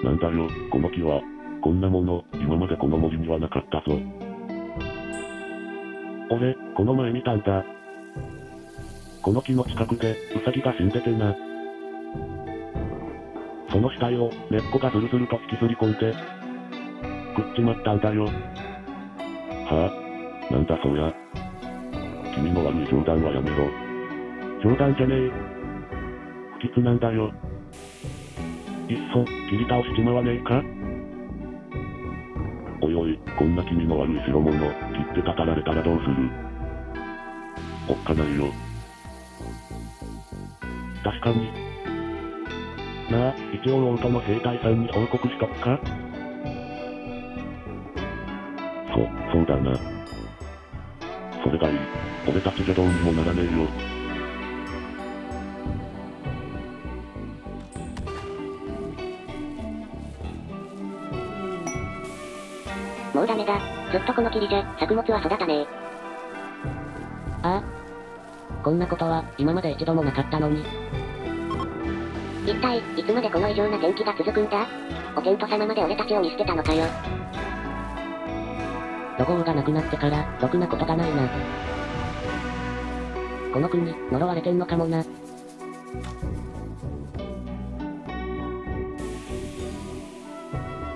なんだよ、この木は。こんなもの、今までこの森にはなかったぞ。俺、この前見たんだ。この木の近くで、ウサギが死んでてな。その死体を、根っこがズルズルと引きずり込んで、食っちまったんだよ。はあ、なんだそりゃ。君の悪い冗談はやめろ。冗談じゃねえ。不吉なんだよ。いっそ、切り倒しちまわねえか？おいおい、こんな気味の悪い代物、切ってたたられたらどうする？おっかないよ。確かに。なあ、一応オートの兵隊さんに報告しとくか？そうだな。それがいい。俺たちじゃどうにもならねえよ。もうダメだ。ずっとこの霧じゃ、作物は育たねえ。ああ。こんなことは、今まで一度もなかったのに。一体、いつまでこの異常な天気が続くんだ？お天道様まで俺たちを見捨てたのかよ。ロゴウがなくなってから、ろくなことがないな。この国、呪われてんのかもな。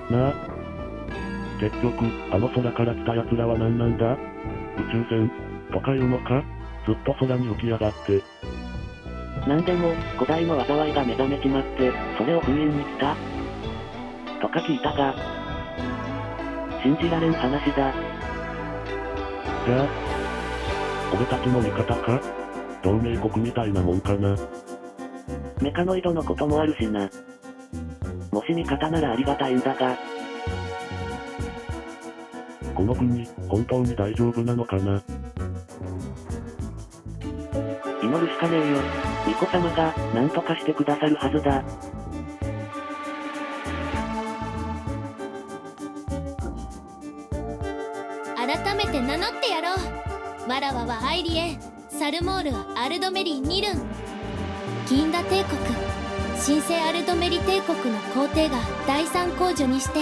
なあ。結局、あの空から来た奴らは何なんだ？宇宙船とかいうのか？ずっと空に浮き上がって。なんでも、古代の災いが目覚めちまって、それを封印に来たとか聞いたが、信じられん話だ。じゃあ、俺たちの味方か？同盟国みたいなもんかな。メカノイドのこともあるしな。もし味方ならありがたいんだが。この国、本当に大丈夫なのかな？祈るしかねえよ。巫女様が、何とかしてくださるはずだ。改めて名乗ってやろう。わらわはアイリエン、サルモール、アルドメリ・ニルン。銀河帝国、神聖アルドメリ帝国の皇帝が第三皇女にして、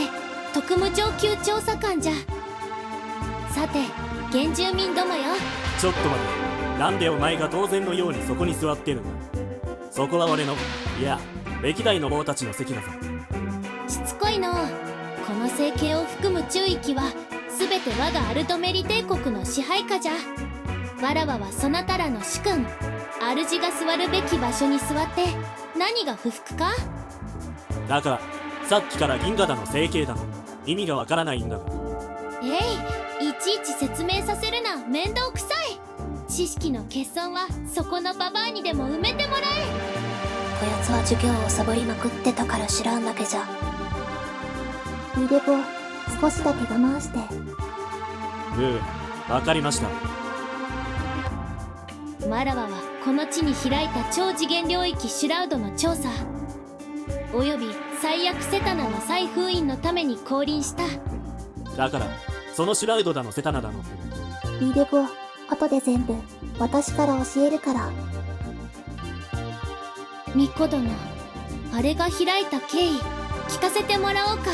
特務上級調査官じゃ。さて、原住民どもよ。ちょっと待て。なんでお前が当然のようにそこに座ってるんだ。そこは俺の、いや、歴代の王たちの席だぞ。しつこいの。この星系を含む中域は、すべて我がアルドメリ帝国の支配下じゃ。わらわはそなたらの主君、主が座るべき場所に座って、何が不服か？だから、さっきから銀河だの星系だの、意味がわからないんだが。いちいち説明させるな、面倒くさい。知識の欠損はそこのババアにでも埋めてもらえ。こやつは授業をサボりまくってたから知らんだけじゃ。いいでぼ、少しだけ我慢して。わかりました。わらわはこの地に開いた超次元領域シュラウドの調査および最悪セタナの再封印のために降臨した。だから、そのシュラウドだのセタナだの。いいでぼ、後で全部、私から教えるから。巫女殿、あれが開いた経緯、聞かせてもらおうか。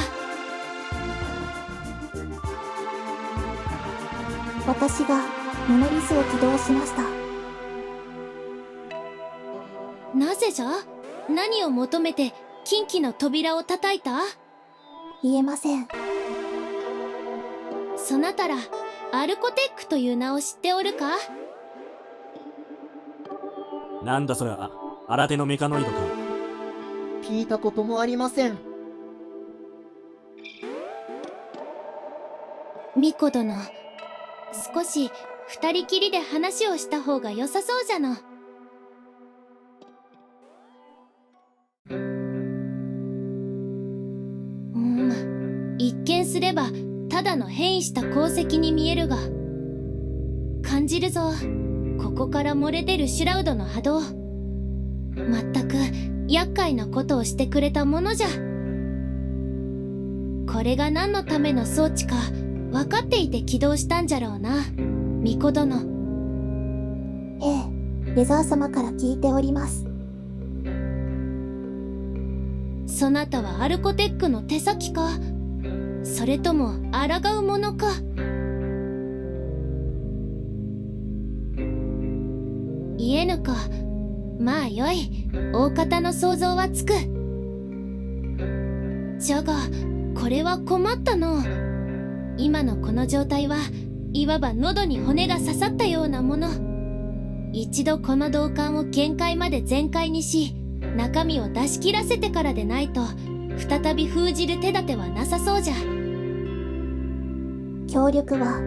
私が、モノリスを起動しました。なぜじゃ？何を求めて、禁忌の扉を叩いた？言えません。そなたら、アルコテックという名を知っておるか？なんだそれは、新手のメカノイドか。聞いたこともありません。巫女殿、少し二人きりで話をした方が良さそうじゃの。一見すればただの変異した鉱石に見えるが、感じるぞ、ここから漏れ出るシュラウドの波動。まったく厄介なことをしてくれたものじゃ。これが何のための装置か分かっていて起動したんじゃろうな、巫女殿。ええ、レザー様から聞いております。そなたはアルコテックの手先か、それとも抗うものか。言えぬか。まあよい、大方の想像はつく。じゃがこれは困ったの。今のこの状態はいわば喉に骨が刺さったようなもの。一度この銅管を限界まで全開にし、中身を出し切らせてからでないと再び封じる手立てはなさそうじゃ。協力は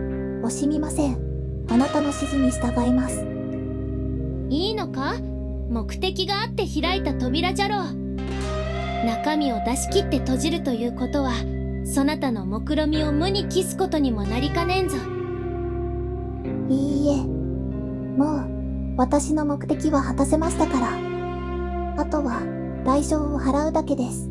惜しみません。あなたの指示に従います。いいのか。目的があって開いた扉じゃろう。中身を出し切って閉じるということは、そなたの目論見を無に帰すことにもなりかねんぞ。いいえ、もう私の目的は果たせましたから。あとは代償を払うだけです。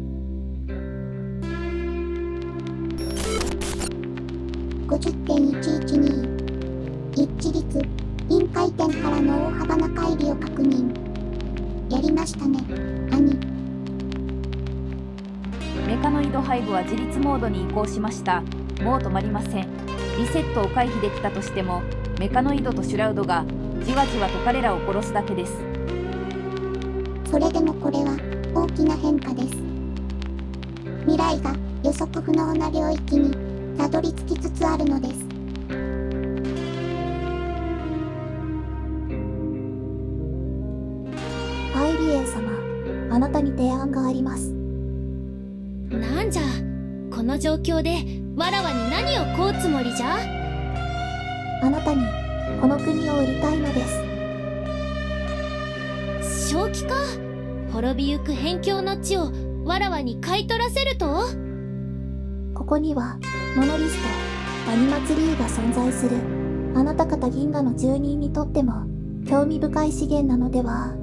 50.112 一致率臨界点からの大幅な乖離を確認。やりましたね、兄。メカノイドハイブは自立モードに移行しました。もう止まりません。リセットを回避できたとしても、メカノイドとシュラウドがじわじわと彼らを殺すだけです。それでもこれは大きな変化です。未来が予測不能な領域にたどり着きつつあるのです。アイリエン様、あなたに提案があります。なんじゃ、この状況でわらわに何をこうつもりじゃ。あなたにこの国を売りたいのです。正気か。滅びゆく辺境の地をわらわに買い取らせると。ここにはモノリスト、アニマツリーが存在する。あなた方銀河の住人にとっても興味深い資源なのでは。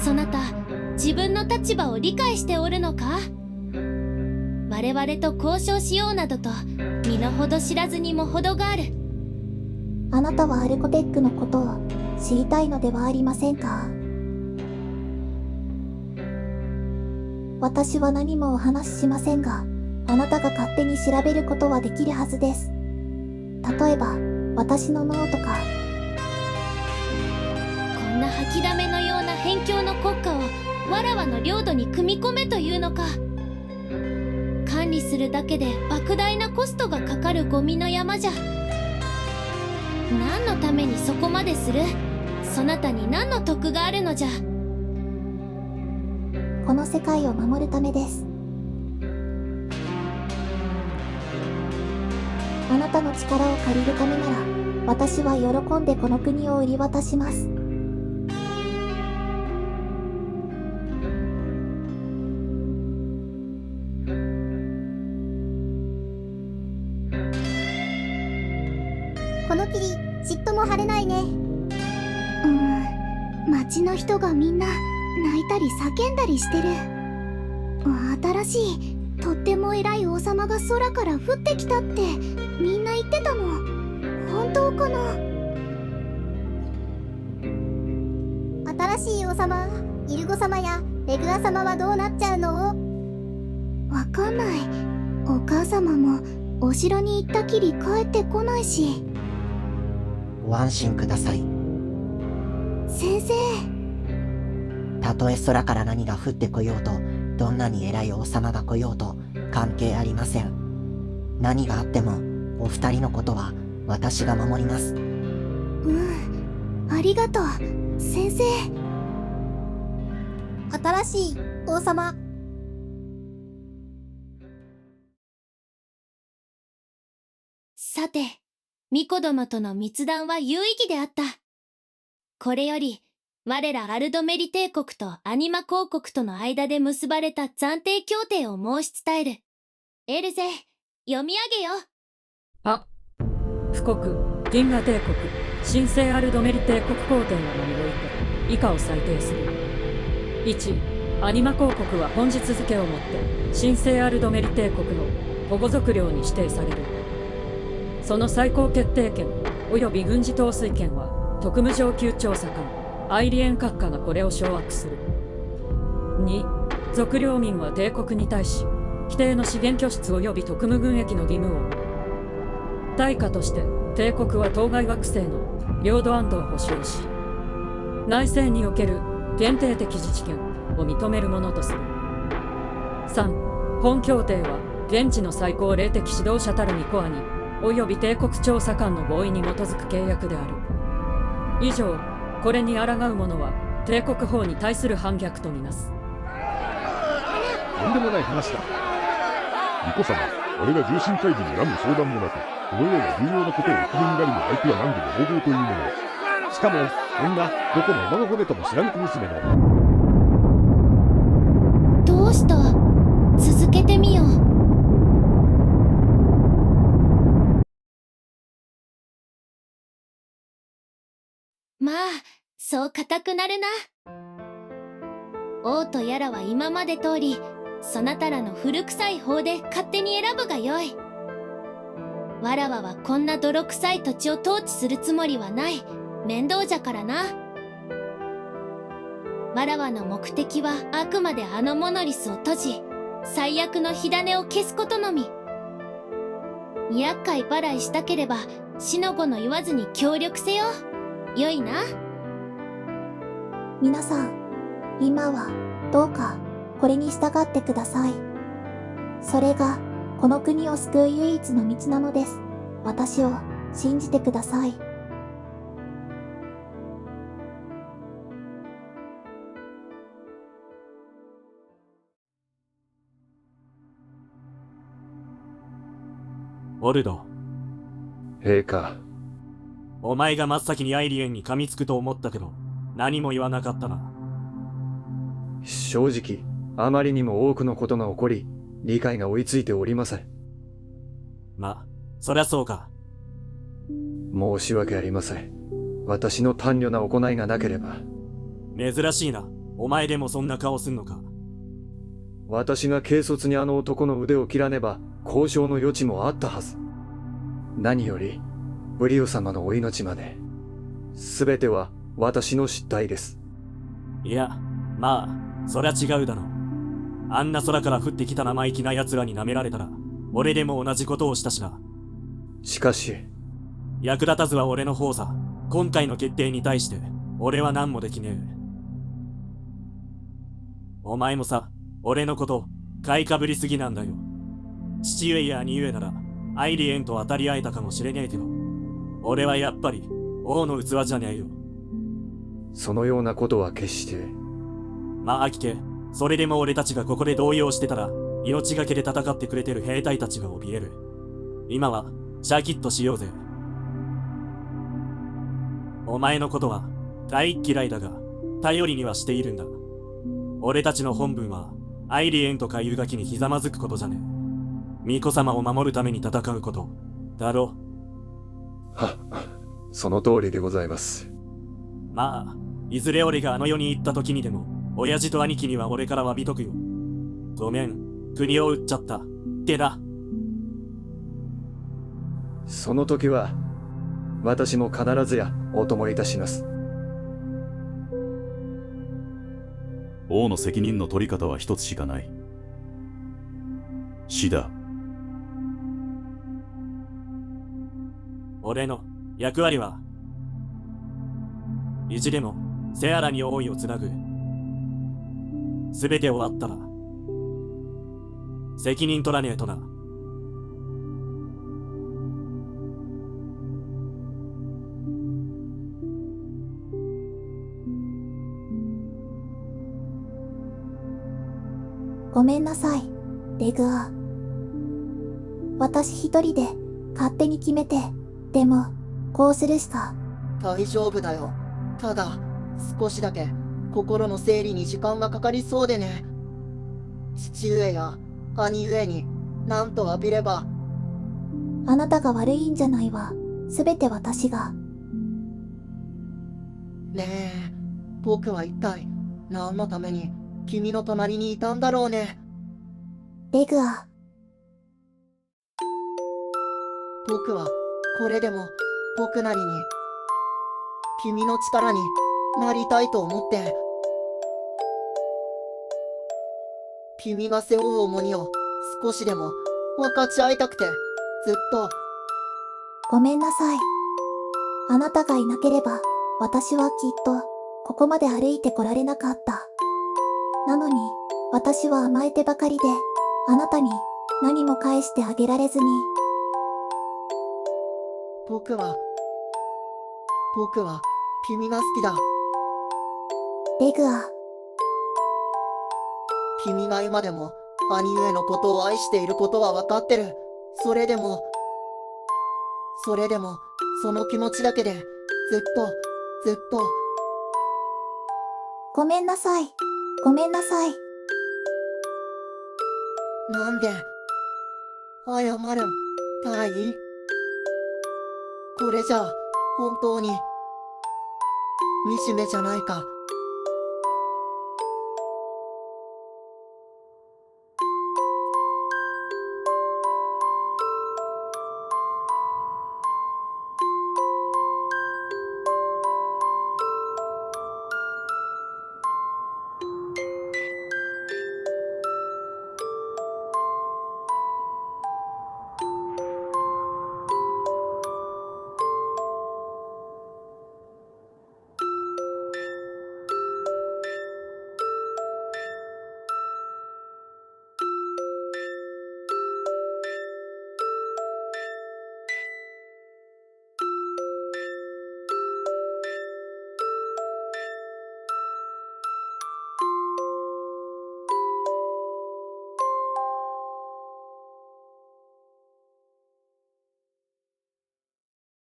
そなた、自分の立場を理解しておるのか。我々と交渉しようなどと身の程知らずにも程がある。あなたはアルコテックのことを知りたいのではありませんか。私は何もお話ししませんが、あなたが勝手に調べることはできるはずです。例えば私の脳とか。こんな吐きだめのような辺境の国家をわらわの領土に組み込めというのか。管理するだけで莫大なコストがかかるゴミの山じゃ。何のためにそこまでする。そなたに何の得があるのじゃ。この世界を守るためです。あなたの力を借りるためなら、私は喜んでこの国を売り渡します。この霧、嫉妬も晴れないね。町の人がみんな泣いたり叫んだりしてる。新しいとっても偉い王様が空から降ってきたってみんな言ってたの。本当かな。新しい王様、イルゴ様やレグア様はどうなっちゃうの？わかんない。お母様もお城に行ったきり帰ってこないし。ご安心ください。先生。たとえ空から何が降ってこようと、どんなに偉い王様が来ようと関係ありません。何があってもお二人のことは私が守ります。ありがとう、先生。新しい王様。さて、巫女どもとの密談は有意義であった。これより我らアルドメリ帝国とアニマ公国との間で結ばれた暫定協定を申し伝える。エルゼ、読み上げよ。富国、銀河帝国、神聖アルドメリ帝国皇帝の名において以下を裁定する。1、アニマ公国は本日付をもって神聖アルドメリ帝国の保護属領に指定される。その最高決定権及び軍事統帥権は特務上級調査官アイリエン閣下がこれを掌握する。2、属領民は帝国に対し、規定の資源拠出及び特務軍役の義務を負う。対価として、帝国は当該惑星の領土安堵を保障し、内政における限定的自治権を認めるものとする。3. 本協定は、現地の最高霊的指導者たるにコアに、及び帝国調査官の合意に基づく契約である。以上、これに抗う者は、帝国法に対する反逆とみなす。とんでもない話だ。巫女様、俺が重臣会議に何の相談もなく、このような重要なことをお決めになるの相手は何でも方々というもの。しかも、こんな、どこの馬の骨とも知らぬ小娘の。どうした？続けてみよう。まあ、そう固くなるな。王とやらは今まで通り、そなたらの古臭い法で勝手に選ぶがよい。わらわはこんな泥臭い土地を統治するつもりはない。面倒じゃからな。わらわの目的はあくまであのモノリスを閉じ、最悪の火種を消すことのみ。厄介払いしたければ、しのごの言わずに協力せよ。よいな。皆さん、今はどうかこれに従ってください。それがこの国を救う唯一の道なのです。私を信じてください。オルド、陛下。お前が真っ先にアイリエンに噛みつくと思ったけど、何も言わなかったな。正直、あまりにも多くのことが起こり、理解が追いついておりません。ま、そりゃそうか。申し訳ありません。私の短慮な行いがなければ。珍しいな。お前でもそんな顔すんのか。私が軽率にあの男の腕を切らねば、交渉の余地もあったはず。何より、ブリオ様のお命まで。すべては私の失態です。いや、まあ、そりゃ違うだろう。あんな空から降ってきた生意気な奴らに舐められたら、俺でも同じことをしたしな。しかし、役立たずは俺の方さ。今回の決定に対して、俺は何もできねえ。お前もさ、俺のこと、買いかぶりすぎなんだよ。父上や兄上なら、アイリエンと当たり合えたかもしれねえけど、俺はやっぱり、王の器じゃねえよ。そのようなことは決して。まあ、聞け。それでも俺たちがここで動揺してたら、命がけで戦ってくれてる兵隊たちが怯える。今は、シャキッとしようぜ。お前のことは、大嫌いだが、頼りにはしているんだ。俺たちの本分は、アイリエンとかいうガキにひざまずくことじゃねえ。巫女様を守るために戦うこと、だろ。その通りでございます。まあ、いずれ俺があの世に行った時にでも、親父と兄貴には俺から詫びとくよ。ごめん、国を売っちゃった。ってな。その時は、私も必ずやお供いたします。王の責任の取り方は一つしかない。死だ。俺の役割は、意地でもセアラに王位をつなぐ。すべて終わったら、責任取らねえとな。ごめんなさい、レグア。私一人で勝手に決めて、でも、こうするしか。大丈夫だよ。ただ、少しだけ心の整理に時間がかかりそうでね。父上や兄上に何と詫びれば。あなたが悪いんじゃないわ。すべて私が。ねえ、僕は一体何のために君の隣にいたんだろうね。レグア。僕はこれでも僕なりに君の力になりたいと思って。君が背負う重荷を少しでも分かち合いたくて、ずっと。ごめんなさい。あなたがいなければ、私はきっと、ここまで歩いてこられなかった。なのに、私は甘えてばかりで、あなたに何も返してあげられずに。僕は君が好きだ。レグア。君が今でも兄上のことを愛していることは分かってる。それでも、その気持ちだけで、ずっと。ごめんなさい。ごめんなさい。なんで、謝るん、大尉。これじゃ、本当に、惨めじゃないか。